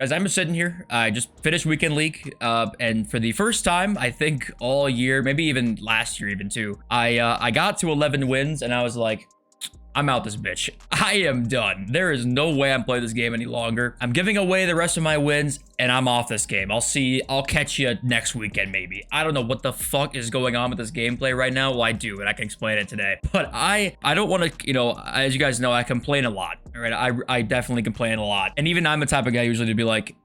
As I'm sitting here, I just finished Weekend League, and for the first time, I think all year, maybe even last year even too, I got to 11 wins, and I was like, I'm out this bitch. I am done. There is no way I'm playing this game any longer. I'm giving away the rest of my wins, and I'm off this game. I'll catch you next weekend, maybe. I don't know what the fuck is going on with this gameplay right now. Well, I do, and I can explain it today. But I don't want to, as you guys know, I complain a lot. All right, I definitely complain a lot. And even I'm the type of guy usually to be like,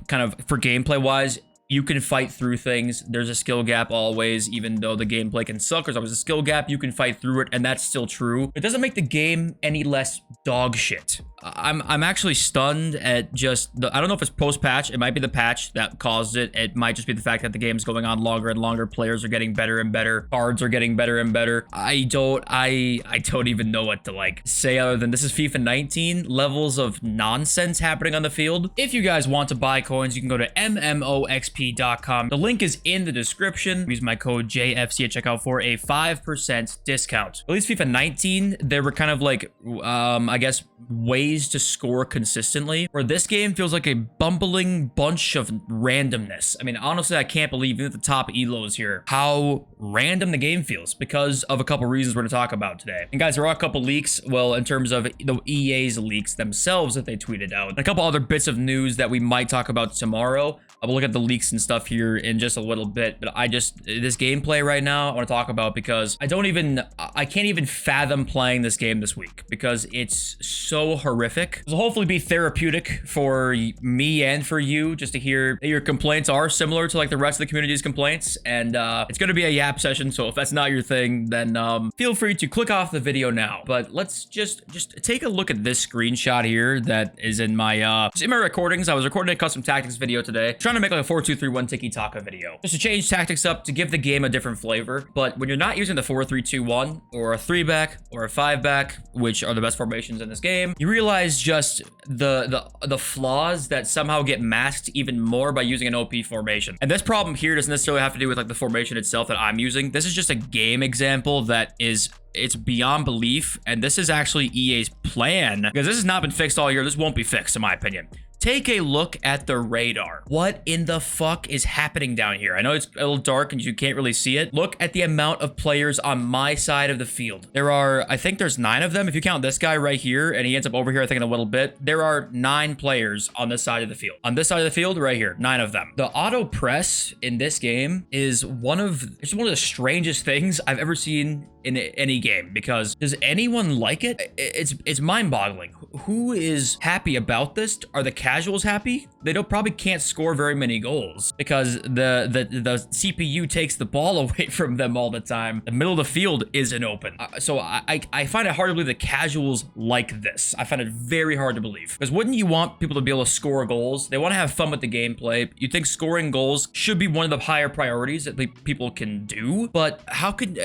kind of for gameplay wise, you can fight through things. There's a skill gap always, even though the gameplay can suck. There's always a skill gap. You can fight through it, and that's still true. It doesn't make the game any less dog shit. I'm actually stunned at just I don't know if it's post-patch. It might be the patch that caused it. It might just be the fact that the game's going on longer and longer. Players are getting better and better. Cards are getting better and better. I don't even know what to say other than this is FIFA 19 levels of nonsense happening on the field. If you guys want to buy coins, you can go to MMOXP.com. The link is in the description. Use my code JFC at checkout for a 5% discount. At least FIFA 19, there were kind of I guess ways to score consistently, where this game feels like a bumbling bunch of randomness. I mean, honestly, I can't believe even at the top elos here how random the game feels because of a couple reasons we're going to talk about today. And guys, there are a couple leaks, well, in terms of the EA's leaks themselves that they tweeted out, and a couple other bits of news that we might talk about tomorrow. I will look at the leaks and stuff here in just a little bit, but this gameplay right now I want to talk about because I can't even fathom playing this game this week because it's so horrific. This will hopefully be therapeutic for me and for you, just to hear that your complaints are similar to the rest of the community's complaints. And it's going to be a yap session, so if that's not your thing, then feel free to click off the video now. But let's just take a look at this screenshot here that is in my recordings. I was recording a custom tactics video today, trying to make a 4-2-3-1 tiki-taka video, just to change tactics up to give the game a different flavor. But when you're not using the 4-3-2-1 or a 3-back or a 5-back, which are the best formations in this game, you realize just the flaws that somehow get masked even more by using an OP formation. And this problem here doesn't necessarily have to do with the formation itself that I'm using. This is just a game example that it's beyond belief, and this is actually EA's plan, because this has not been fixed all year. This won't be fixed, in my opinion. Take a look at the radar. What in the fuck is happening down here? I know it's a little dark and you can't really see it. Look at the amount of players on my side of the field. I think there's 9 of them. If you count this guy right here, and he ends up over here, I think in a little bit, there are 9 players on this side of the field. On this side of the field, right here, 9 of them. The auto press in this game is one of the strangest things I've ever seen in any game, because does anyone like it? It's mind-boggling. Who is happy about this? Are the casuals happy? They probably can't score very many goals because the CPU takes the ball away from them all the time. The middle of the field isn't open. So I find it hard to believe the casuals like this. I find it very hard to believe, because wouldn't you want people to be able to score goals? They want to have fun with the gameplay. You think scoring goals should be one of the higher priorities that people can do, but how can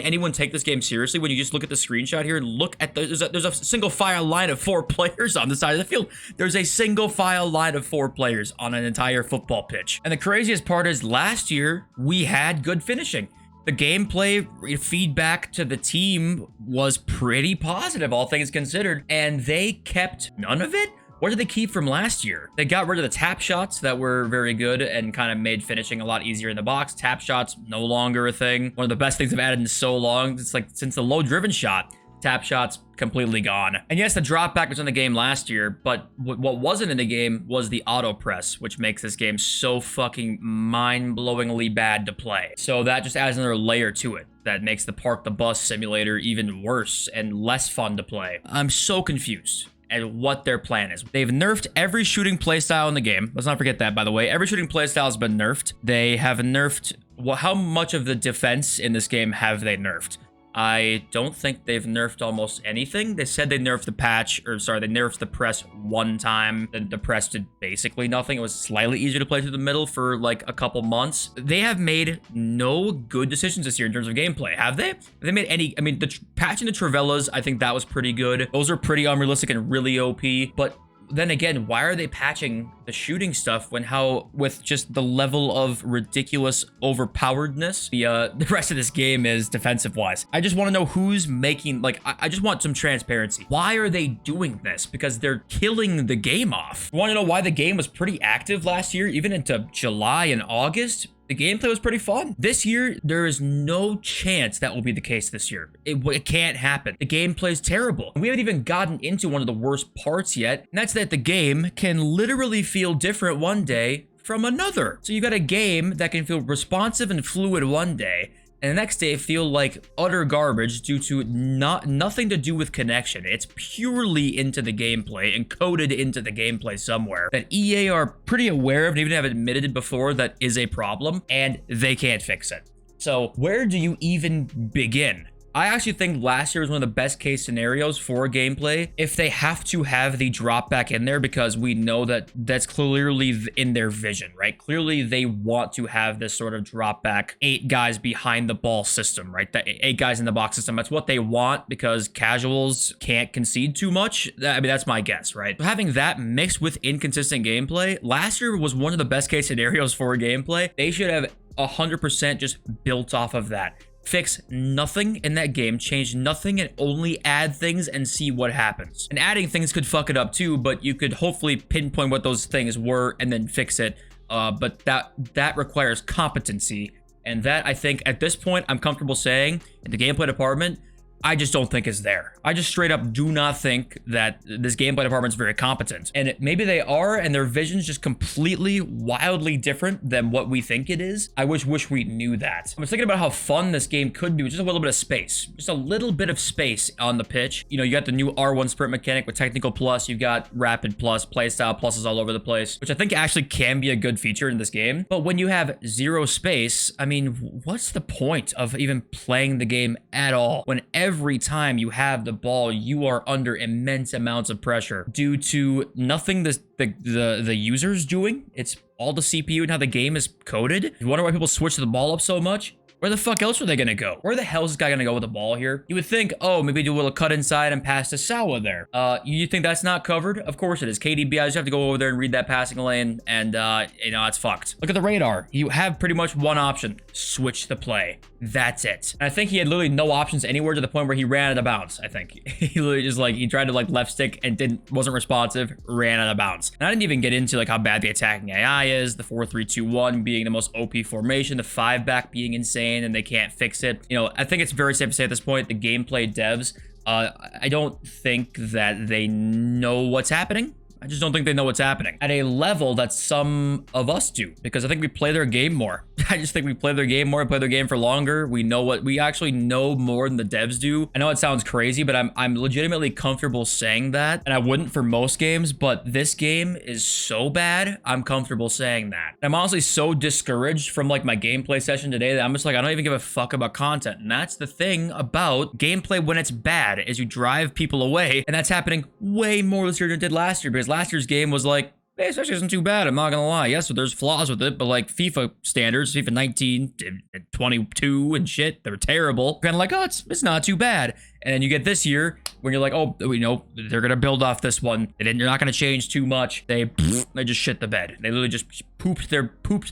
anyone take this game seriously when you just look at the screenshot here and look at there's a single file line of 4 players on the side of the field. There's a single file line of 4 players on an entire football pitch. And the craziest part is last year we had good finishing. The gameplay feedback to the team was pretty positive, all things considered, and they kept none of it. What did they keep from last year? They got rid of the tap shots that were very good and kind of made finishing a lot easier in the box. Tap shots, no longer a thing. One of the best things they've added in so long. It's since the low driven shot, tap shots completely gone. And yes, the drop back was in the game last year, but what wasn't in the game was the auto press, which makes this game so fucking mind-blowingly bad to play. So that just adds another layer to it that makes the park the bus simulator even worse and less fun to play. I'm so confused and what their plan is. They've nerfed every shooting playstyle in the game. Let's not forget that, by the way. Every shooting playstyle has been nerfed. They have nerfed, well, how much of the defense in this game have they nerfed? I don't think they've nerfed almost anything. They said they nerfed the they nerfed the press one time. The press did basically nothing. It was slightly easier to play through the middle for a couple months. They have made no good decisions this year in terms of gameplay, have they? Have they made any? I mean, the patching the Travellas, I think that was pretty good. Those are pretty unrealistic and really OP, but then again, why are they patching the shooting stuff when with just the level of ridiculous overpoweredness the rest of this game is defensive wise? I just want to know who's making, like, I just want some transparency. Why are they doing this? Because they're killing the game off. You want to know why the game was pretty active last year, even into July and August? The gameplay was pretty fun. This year, there is no chance that will be the case this year. It can't happen. The gameplay is terrible. We haven't even gotten into one of the worst parts yet, and that's that the game can literally feel different one day from another. So you got a game that can feel responsive and fluid one day, and the next day feel like utter garbage due to nothing to do with connection. It's purely into the gameplay and coded into the gameplay somewhere that EA are pretty aware of and even have admitted before that is a problem, and they can't fix it. So where do you even begin? I actually think last year was one of the best case scenarios for gameplay if they have to have the drop back in there, because we know that that's clearly in their vision, right? Clearly they want to have this sort of drop back 8 guys behind the ball system, right? The 8 guys in the box system. That's what they want because casuals can't concede too much. I mean, that's my guess, right? But having that mixed with inconsistent gameplay, last year was one of the best case scenarios for gameplay. They should have 100% just built off of that. Fix nothing in that game, change nothing, and only add things and see what happens. And adding things could fuck it up too, but you could hopefully pinpoint what those things were and then fix it. But that requires competency, and that, I think at this point, I'm comfortable saying in the gameplay department, I just don't think is there. I just straight up do not think that this gameplay department is very competent. And maybe they are, and their vision's just completely, wildly different than what we think it is. I wish we knew that. I was thinking about how fun this game could be with just a little bit of space. Just a little bit of space on the pitch. You know, you got the new R1 sprint mechanic with technical plus, you've got rapid plus, playstyle pluses all over the place, which I think actually can be a good feature in this game. But when you have 0 space, I mean, what's the point of even playing the game at all when every time you have the ball, you are under immense amounts of pressure due to nothing the user's doing? It's all the CPU and how the game is coded. You wonder why people switch the ball up so much? Where the fuck else are they gonna go? Where the hell is this guy gonna go with the ball here? You would think, oh, maybe do a little cut inside and pass to Sawa there. You think that's not covered? Of course it is. KDB, I just have to go over there and read that passing lane, and you know, it's fucked. Look at the radar. You have pretty much one option. Switch the play. That's it. And I think he had literally no options anywhere to the point where he ran out of bounds, I think. He literally just he tried to left stick and wasn't responsive, ran out of bounds. And I didn't even get into how bad the attacking AI is, the 4-3-2-1 being the most OP formation, the 5-back being insane, and they can't fix it. You know, I think it's very safe to say at this point, the gameplay devs, I don't think that they know what's happening. I just don't think they know what's happening at a level that some of us do, because I think we play their game more. I just think we play their game more and play their game for longer. We actually know more than the devs do. I know it sounds crazy, but I'm legitimately comfortable saying that, and I wouldn't for most games, but this game is so bad, I'm comfortable saying that. I'm honestly so discouraged from my gameplay session today that I'm just I don't even give a fuck about content. And that's the thing about gameplay when it's bad, is you drive people away, and that's happening way more this year than it did last year, because last year's game was hey, this actually isn't too bad, I'm not gonna lie. Yes, so there's flaws with it, but FIFA standards, FIFA 19, 22 and shit, they're terrible. Kind of oh, it's not too bad. And then you get this year when you're oh, you know, they're gonna build off this one. They're not gonna change too much. They just shit the bed. They literally just pooped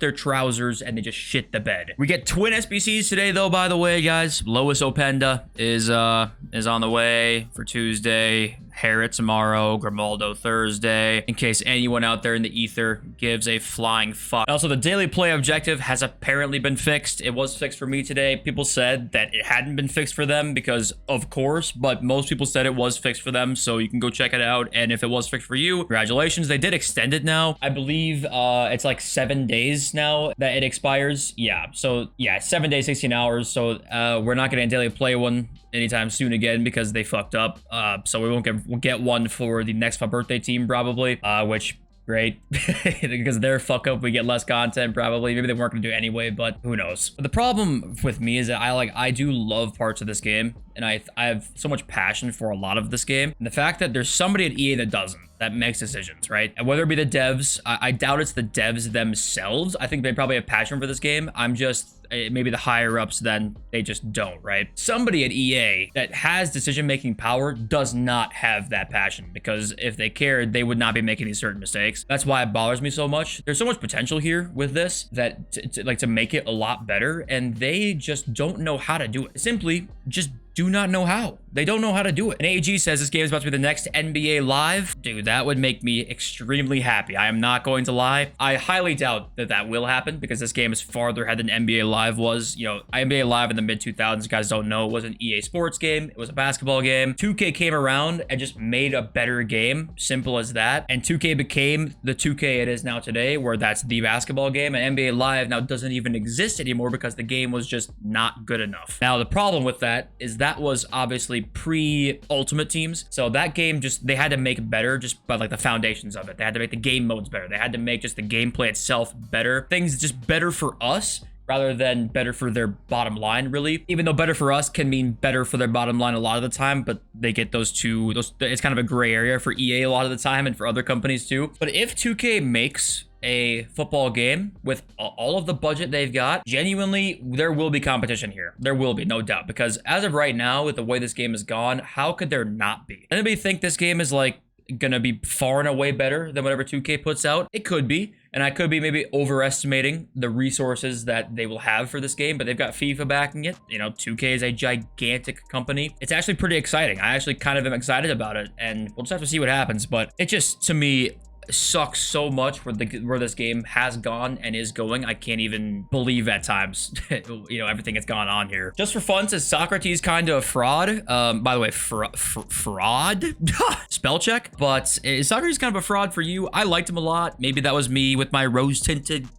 their trousers and they just shit the bed. We get twin SBCs today though, by the way, guys. Lois Openda is on the way for Tuesday. Harriet tomorrow, Grimaldo Thursday, in case anyone out there in the ether gives a flying fuck. Also, the daily play objective has apparently been fixed. It was fixed for me today. People said that it hadn't been fixed for them because, of course, but most people said it was fixed for them, so you can go check it out. And if it was fixed for you, congratulations. They did extend it now. I believe it's 7 days now that it expires. Yeah, so yeah, 7 days, 16 hours. So we're not getting a daily play one anytime soon again because they fucked up. So we'll get one for the next My Birthday team probably, which great because their fuck up we get less content probably. Maybe they weren't gonna do it anyway, but who knows. But the problem with me is that I do love parts of this game, and I have so much passion for a lot of this game. And the fact that there's somebody at EA that doesn't, that makes decisions, right? And whether it be the devs, I doubt it's the devs themselves. I think they probably have passion for this game. I'm just maybe the higher ups, then they just don't, right? Somebody at EA that has decision-making power does not have that passion, because if they cared, they would not be making these certain mistakes. That's why it bothers me so much. There's so much potential here with this that to make it a lot better, and they just don't know how to do it. Simply just do not know how. They don't know how to do it. And AG says this game is about to be the next NBA Live. Dude, that would make me extremely happy. I am not going to lie. I highly doubt that that will happen, because this game is farther ahead than NBA Live was. You know, NBA Live in the mid-2000s, you guys don't know, was an EA Sports game. It was a basketball game. 2K came around and just made a better game. Simple as that. And 2K became the 2K it is now today, where that's the basketball game. And NBA Live now doesn't even exist anymore because the game was just not good enough. Now, the problem with that is that was obviously pre-Ultimate Teams. So that game they had to make better just by like the foundations of it. They had to make the game modes better. They had to make just the gameplay itself better. Things just better for us rather than better for their bottom line, really. Even though better for us can mean better for their bottom line a lot of the time, but they get those two, it's kind of a gray area for EA a lot of the time and for other companies too. But if 2K makes a football game with all of the budget they've got, genuinely, there will be competition here. There will be, no doubt, because as of right now, with the way this game has gone, how could there not be? Anybody think this game is like gonna be far and away better than whatever 2K puts out? It could be, and I could be maybe overestimating the resources that they will have for this game, but they've got FIFA backing it. You know, 2K is a gigantic company. It's actually pretty exciting. I actually kind of am excited about it, and we'll just have to see what happens. But it just, to me, sucks so much where this game has gone and is going. I can't even believe at times, you know, everything that's gone on here. Just for fun, says Socrates kind of a fraud. By the way, fraud? Spell check. But is Socrates kind of a fraud for you? I liked him a lot. Maybe that was me with my rose-tinted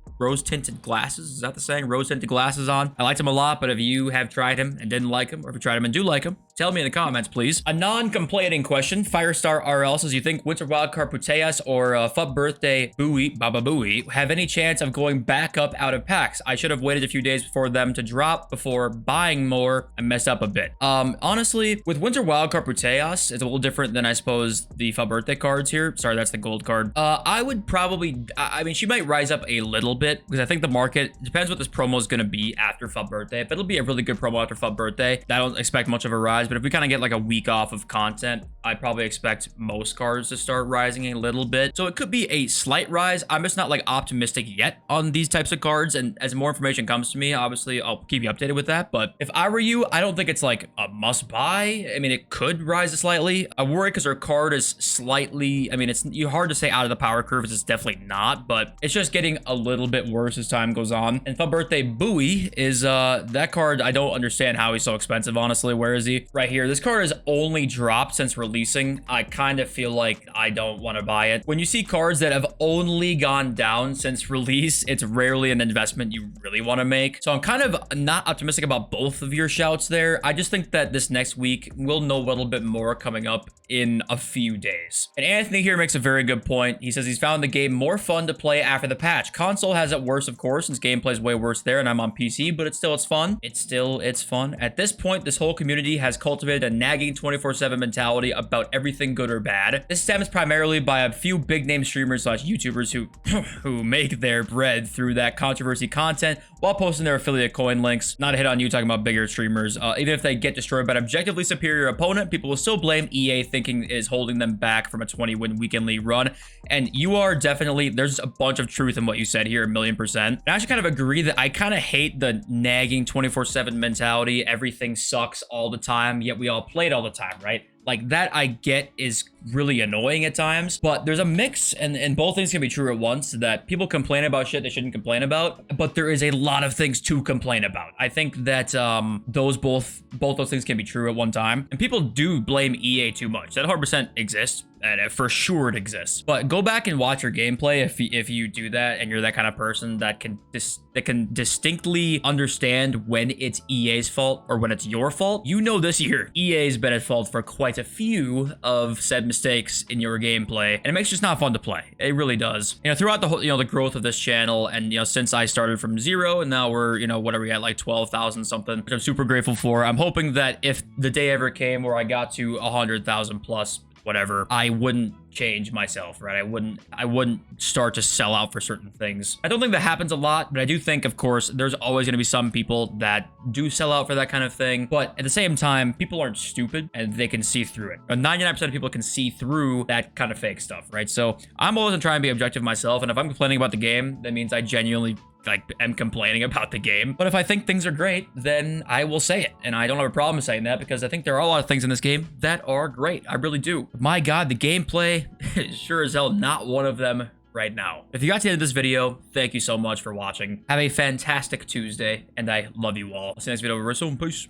glasses. Is that the saying? Rose-tinted glasses on. I liked him a lot, but if you have tried him and didn't like him, or if you tried him and do like him, tell me in the comments, please. A non-complaining question. Firestar RL says, you think Winter Wildcard Puteas or Fup Birthday Baba Booey have any chance of going back up out of packs? I should have waited a few days for them to drop before buying more. I messed up a bit. Honestly, with Winter Wildcard Puteas, it's a little different than I suppose the Fup Birthday cards here. Sorry, that's the gold card. I would probably, I mean, she might rise up a little bit, because I think the market depends what this promo is going to be after Fup Birthday. If it'll be a really good promo after Fup Birthday, I don't expect much of a rise. But if we kind of get like a week off of content, I probably expect most cards to start rising a little bit. So it could be a slight rise. I'm just not like optimistic yet on these types of cards. And as more information comes to me, obviously I'll keep you updated with that. But if I were you, I don't think it's like a must buy. I mean, it could rise slightly. I worry because her card is slightly, I mean, it's hard to say out of the power curve. It's definitely not, but it's just getting a little bit worse as time goes on. And Fup Birthday Bowie is that card. I don't understand how he's so expensive, honestly. Where is he? Right here. This card has only dropped since releasing. I kind of feel like I don't want to buy it. When you see cards that have only gone down since release, it's rarely an investment you really want to make. So I'm kind of not optimistic about both of your shouts there. I just think that this next week we'll know a little bit more coming up in a few days. And Anthony here makes a very good point. He says he's found the game more fun to play after the patch. Console has it worse, of course, since gameplay is way worse there, and I'm on PC, but it's fun. It's fun. At this point, this whole community has cultivated a nagging 24/7 mentality about everything good or bad. This stems primarily by a few big name streamers / YouTubers who make their bread through that controversy content while posting their affiliate coin links. Not a hit on you talking about bigger streamers. Even if they get destroyed by an objectively superior opponent, people will still blame EA thinking is holding them back from a 20-win weekend league run. And you are definitely, there's a bunch of truth in what you said here, 1,000,000%. And I actually kind of agree that I kind of hate the nagging 24/7 mentality. Everything sucks all the time, yet we all play it all the time, right? Like, that I get is really annoying at times, but there's a mix, and both things can be true at once, that people complain about shit they shouldn't complain about, but there is a lot of things to complain about. I think that both those things can be true at one time, and people do blame EA too much. That 100% exists. And for sure it exists. But go back and watch your gameplay if you do that and you're that kind of person that can distinctly understand when it's EA's fault or when it's your fault. You know, this year EA's been at fault for quite a few of said mistakes in your gameplay, and it makes it just not fun to play. It really does. You know, throughout the whole, the growth of this channel, and since I started from 0 and now we're, what are we at, like 12,000 something, which I'm super grateful for. I'm hoping that if the day ever came where I got to 100,000 plus, whatever, I wouldn't change myself, right? I wouldn't start to sell out for certain things. I don't think that happens a lot, but I do think, of course, there's always going to be some people that do sell out for that kind of thing. But at the same time, people aren't stupid and they can see through it. 99% of people can see through that kind of fake stuff, right? So I'm always trying to be objective myself. And if I'm complaining about the game, that means I genuinely am complaining about the game. But if I think things are great, then I will say it. And I don't have a problem saying that because I think there are a lot of things in this game that are great. I really do. My God, the gameplay is sure as hell not one of them right now. If you got to the end of this video, thank you so much for watching. Have a fantastic Tuesday, and I love you all. I'll see you next video. Peace.